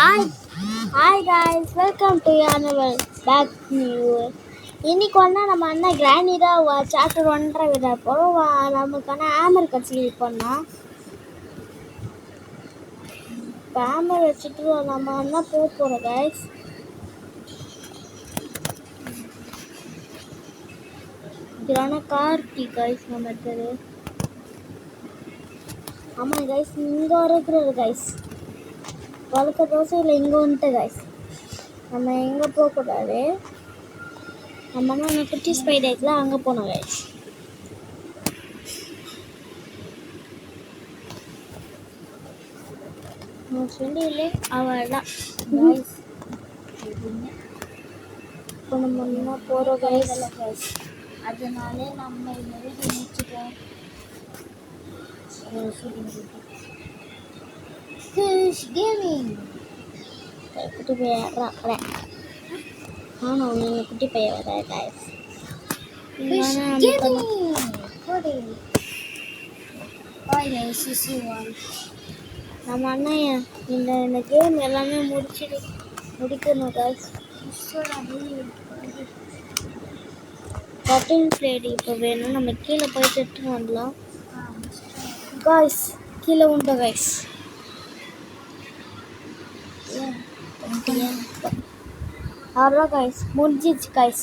Hi, hi guys, welcome to another back new. இன்னைக்கு வந்து நம்ம அண்ணன் கிராணி தான் சாப்டர் 1 விட போகிறோம். நமக்கான ஆமர் கட்சி பண்ணோம். இப்போ ஆமர் வச்சுட்டு நம்ம அண்ணா போக போகிறோம் கைஸ். இதுலான கார்த்தி கைஸ் நம்ம எடுத்தது. ஆமாம் கைஸ், இங்கே இருக்கிறது கைஸ். வழுக்க தோசை இல்லை, இங்கே வந்துட்டு கைஸ். நம்ம எங்கே போகக்கூடாது. நம்ம அண்ணா குட்டி ஸ்பைடர்ல அங்கே போனோம் கைஸ். சொல்லி அவள் தான் கைஸ். இப்போ நம்ம என்ன போகிறோம் கைஸ். அதனாலே நம்ம இந்த வீடியோ முடிச்சுட்டோம். கேமிங் குட்டி பையன் வரேன். ஆனால் நீங்கள் குட்டி பையன் வர கைஸ். நம்ம அண்ணன் இந்த கேம் எல்லாமே முடிக்கணும் கைஸ். பட்டன் பிளேட் இப்போ வேணும். நம்ம கீழே போய் எடுத்துட்டு வரலாம் கைஸ். கீழே உண்டு கைஸ். அவ்வளோ கைஸ், முடிஞ்சிச்சு கைஸ்.